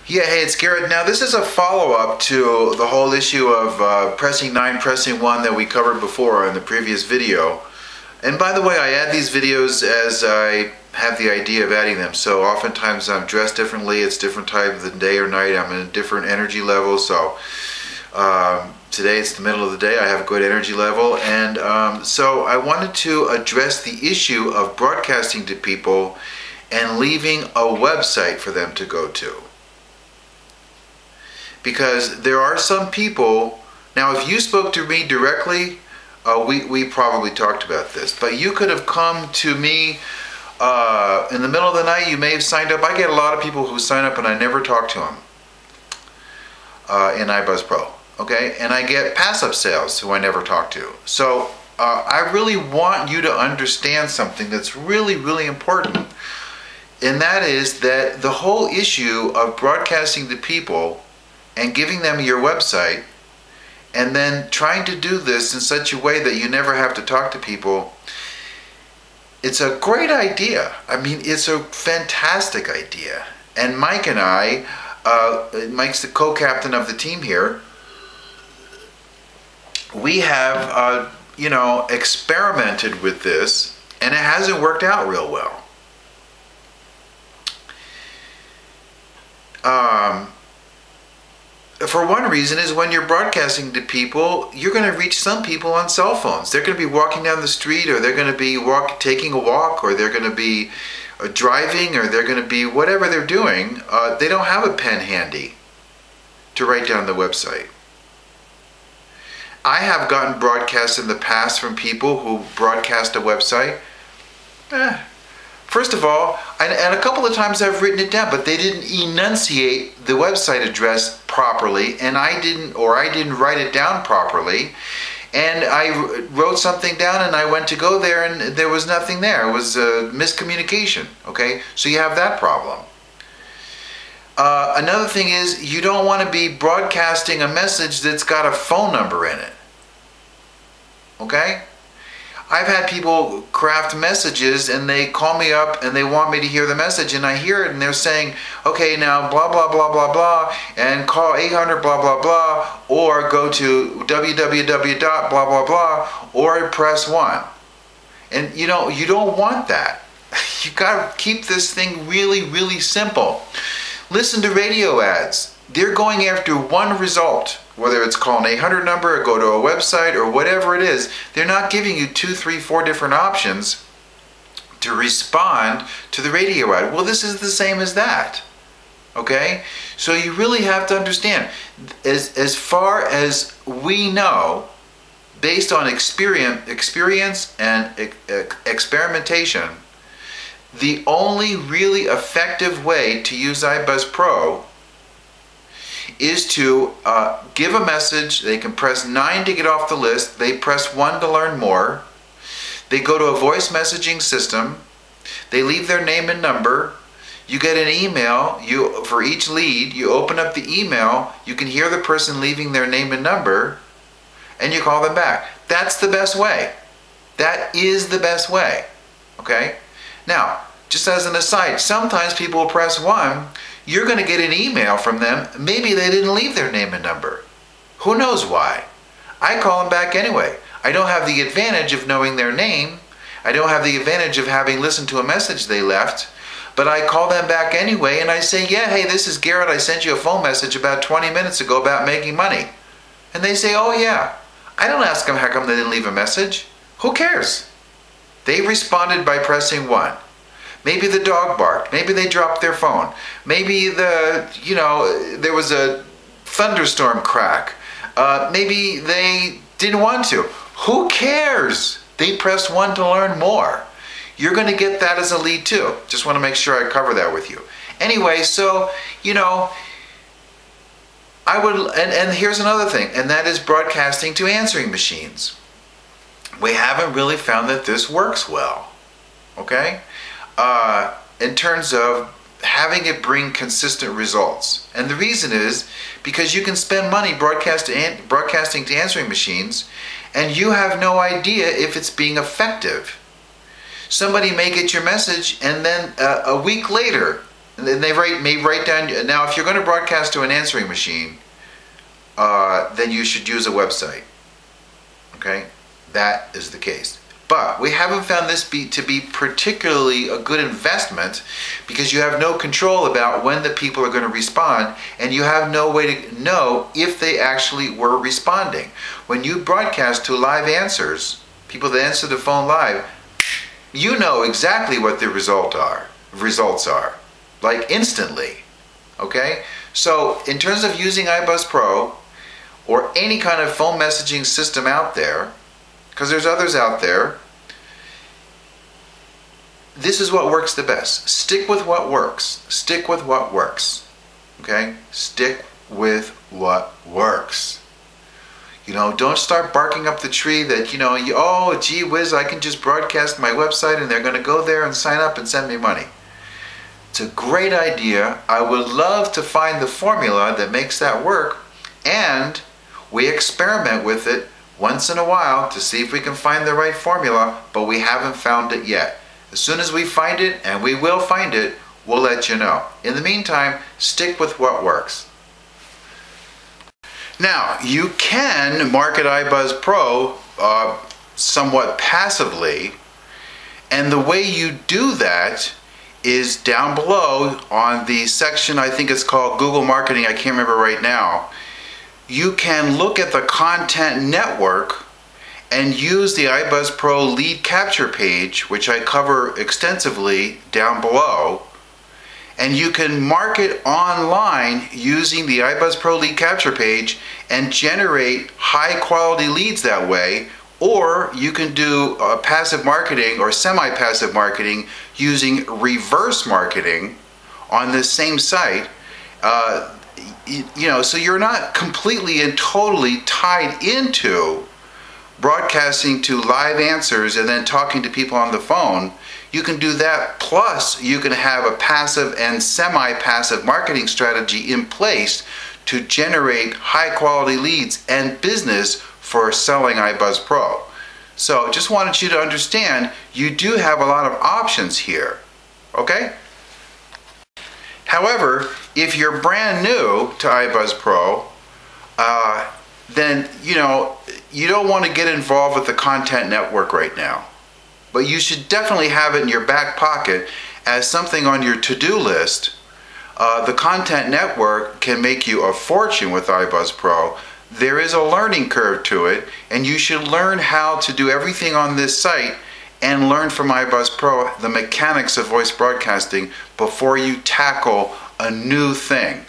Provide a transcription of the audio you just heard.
Yeah, hey, it's Garrett. Now, this is a follow-up to the whole issue of pressing 9, pressing 1 that we covered before in the previous video. And by the way, I add these videos as I have the idea of adding them. So oftentimes I'm dressed differently. It's different time of the day or night. I'm in a different energy level. So today it's the middle of the day. I have a good energy level. And so I wanted to address the issue of broadcasting to people and leaving a website for them to go to. Because there are some people, now if you spoke to me directly, we probably talked about this, but you could have come to me in the middle of the night. You may have signed up. I get a lot of people who sign up and I never talk to them in iBuzz Pro, okay? And I get pass-up sales who I never talk to. So I really want you to understand something that's really, really important, and that is that the whole issue of broadcasting to people and giving them your website and then trying to do this in such a way that you never have to talk to people, it's a great idea. I mean, it's a fantastic idea. And Mike and I, Mike's the co-captain of the team here, we have, experimented with this, and it hasn't worked out real well. For one reason is when you're broadcasting to people, you're going to reach some people on cell phones. They're going to be walking down the street, or they're going to be taking a walk, or they're going to be driving, or they're going to be whatever they're doing. They don't have a pen handy to write down the website. I have gotten broadcasts in the past from people who broadcast a website. First of all, and a couple of times I've written it down, but they didn't enunciate the website address properly, and I didn't write it down properly, and I wrote something down and I went to go there and there was nothing there. It was miscommunication, okay? So you have that problem. Another thing is, you don't want to be broadcasting a message that's got a phone number in it, okay? I've had people craft messages and they call me up and they want me to hear the message, and I hear it and they're saying, okay, now blah blah blah blah blah, and call 800 blah blah blah, or go to www dot blah blah blah, or press 1. And you don't want that. You gotta keep this thing really, really simple. Listen to radio ads. They're going after one result. Whether it's call an 800 number or go to a website or whatever it is, they're not giving you 2, 3, 4 different options to respond to the radio ad. Well, this is the same as that, okay? So you really have to understand, as far as we know, based on experience and experimentation, the only really effective way to use iBuzz Pro is to give a message. They can press 9 to get off the list. They press 1 to learn more. They go to a voice messaging system. They leave their name and number. You get an email. For each lead, you open up the email. You can hear the person leaving their name and number, and you call them back. That's the best way. That is the best way. Okay? Now, just as an aside, sometimes people will press 1. You're going to get an email from them. Maybe they didn't leave their name and number. Who knows why? I call them back anyway. I don't have the advantage of knowing their name. I don't have the advantage of having listened to a message they left. But I call them back anyway and I say, yeah, hey, this is Garrett. I sent you a phone message about 20 minutes ago about making money. And they say, oh yeah. I don't ask them how come they didn't leave a message. Who cares? They responded by pressing 1. Maybe the dog barked. Maybe they dropped their phone. Maybe there was a thunderstorm crack. Maybe they didn't want to. Who cares? They pressed 1 to learn more. You're going to get that as a lead too. Just want to make sure I cover that with you. Anyway, so, I would, and here's another thing, and that is broadcasting to answering machines. We haven't really found that this works well. Okay? In terms of having it bring consistent results. And the reason is because you can spend money broadcasting to answering machines and you have no idea if it's being effective. Somebody may get your message and then a week later And then they may write down. Now, if you're going to broadcast to an answering machine, then you should use a website. Okay, that is the case. But we haven't found this to be particularly a good investment, because you have no control about when the people are going to respond, and you have no way to know if they actually were responding. When you broadcast to live answers, people that answer the phone live, you know exactly what the results are, like instantly. Okay? So in terms of using iBuzz Pro or any kind of phone messaging system out there, because there's others out there, this is what works the best. Stick with what works. Stick with what works. Okay? Stick with what works. You know, don't start barking up the tree that, you know, oh, gee whiz, I can just broadcast my website and they're going to go there and sign up and send me money. It's a great idea. I would love to find the formula that makes that work, and we experiment with it once in a while to see if we can find the right formula, but we haven't found it yet. As soon as we find it, and we will find it, we'll let you know. In the meantime, stick with what works. Now, you can market iBuzz Pro somewhat passively, and the way you do that is down below on the section, I think it's called Google Marketing, I can't remember right now. You can look at the content network and use the iBuzz Pro lead capture page, which I cover extensively down below, and you can market online using the iBuzz Pro lead capture page and generate high quality leads that way. Or you can do passive marketing or semi-passive marketing using reverse marketing on this same site. You know, so you're not completely and totally tied into broadcasting to live answers and then talking to people on the phone. You can do that, plus you can have a passive and semi-passive marketing strategy in place to generate high quality leads and business for selling iBuzz Pro. So just wanted you to understand, you do have a lot of options here, okay? However, if you're brand new to iBuzz Pro, then you know you don't want to get involved with the content network right now. But you should definitely have it in your back pocket as something on your to-do list. The content network can make you a fortune with iBuzz Pro. There is a learning curve to it, and you should learn how to do everything on this site and learn from iBuzz Pro the mechanics of voice broadcasting before you tackle a new thing.